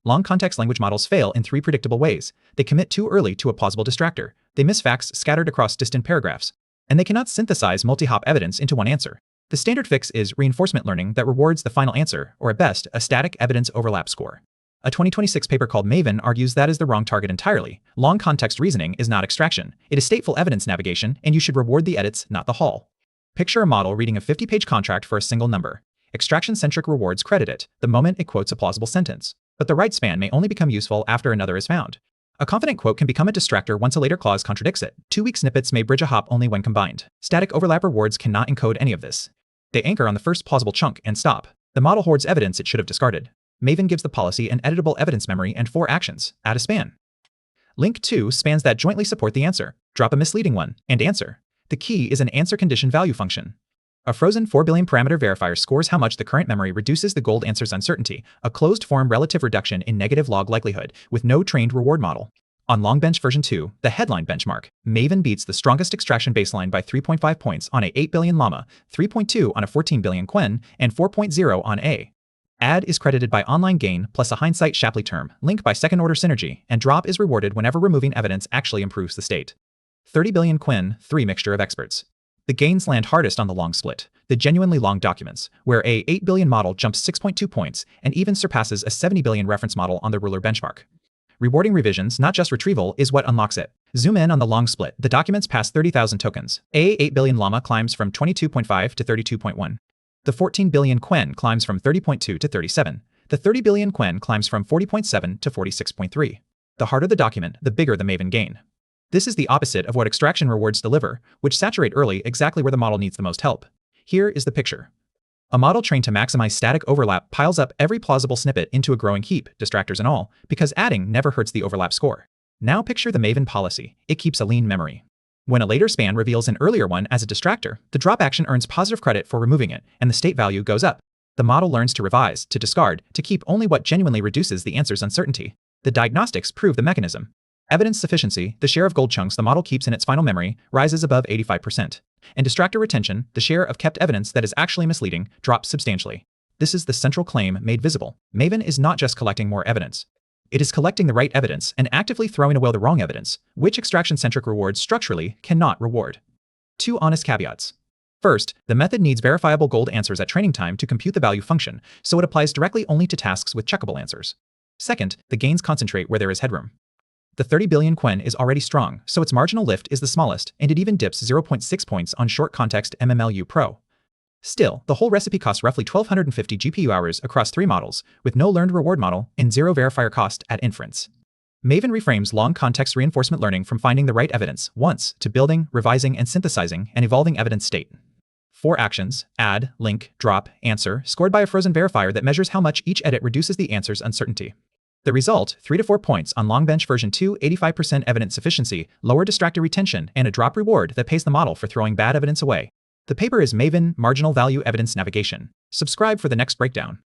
Long context language models fail in 3 predictable ways. They commit too early to a plausible distractor, they miss facts scattered across distant paragraphs, and they cannot synthesize multi-hop evidence into one answer. The standard fix is reinforcement learning that rewards the final answer, or at best, a static evidence overlap score. A 2026 paper called MAVEN argues that is the wrong target entirely. Long context reasoning is not extraction. It is stateful evidence navigation, and you should reward the edits, not the haul. Picture a model reading a 50-page contract for a single number. Extraction-centric rewards credit it the moment it quotes a plausible sentence, but the right span may only become useful after another is found. A confident quote can become a distractor once a later clause contradicts it. 2-week snippets may bridge a hop only when combined. Static overlap rewards cannot encode any of this. They anchor on the first plausible chunk and stop. The model hoards evidence it should have discarded. MAVEN gives the policy an editable evidence memory and 4 actions. Add a span. Link 2 spans that jointly support the answer. Drop a misleading one, and answer. The key is an answer condition value function. A frozen 4 billion parameter verifier scores how much the current memory reduces the gold answer's uncertainty, a closed-form relative reduction in negative log likelihood, with no trained reward model. On Longbench version 2, the headline benchmark, MAVEN beats the strongest extraction baseline by 3.5 points on a 8 billion llama, 3.2 on a 14 billion quen, and 4.0 on a. Add is credited by online gain plus a hindsight Shapley term, link by second-order synergy, and drop is rewarded whenever removing evidence actually improves the state. 30 billion quen, 3 mixture of experts. The gains land hardest on the long split, the genuinely long documents, where a 8 billion model jumps 6.2 points and even surpasses a 70 billion reference model on the ruler benchmark. Rewarding revisions, not just retrieval, is what unlocks it. Zoom in on the long split. The documents pass 30,000 tokens. A 8 billion llama climbs from 22.5 to 32.1. The 14 billion quen climbs from 30.2 to 37. The 30 billion quen climbs from 40.7 to 46.3. The harder the document, the bigger the MAVEN gain. This is the opposite of what extraction rewards deliver, which saturate early exactly where the model needs the most help. Here is the picture. A model trained to maximize static overlap piles up every plausible snippet into a growing heap, distractors and all, because adding never hurts the overlap score. Now picture the MAVEN policy. It keeps a lean memory. When a later span reveals an earlier one as a distractor, the drop action earns positive credit for removing it, and the state value goes up. The model learns to revise, to discard, to keep only what genuinely reduces the answer's uncertainty. The diagnostics prove the mechanism. Evidence sufficiency, the share of gold chunks the model keeps in its final memory, rises above 85%. And distractor retention, the share of kept evidence that is actually misleading, drops substantially. This is the central claim made visible. MAVEN is not just collecting more evidence. It is collecting the right evidence and actively throwing away the wrong evidence, which extraction-centric rewards structurally cannot reward. 2 honest caveats. First, the method needs verifiable gold answers at training time to compute the value function, so it applies directly only to tasks with checkable answers. Second, the gains concentrate where there is headroom. The 30 billion quen is already strong, so its marginal lift is the smallest, and it even dips 0.6 points on short context MMLU Pro. Still, the whole recipe costs roughly 1,250 GPU hours across 3 models, with no learned reward model and 0 verifier cost at inference. MAVEN reframes long context reinforcement learning from finding the right evidence once to building, revising, and synthesizing an evolving evidence state. 4 actions, add, link, drop, answer, scored by a frozen verifier that measures how much each edit reduces the answer's uncertainty. The result, 3 to 4 points on Longbench version 2, 85% evidence sufficiency, lower distractor retention, and a drop reward that pays the model for throwing bad evidence away. The paper is MAVEN Marginal Value Evidence Navigation. Subscribe for the next breakdown.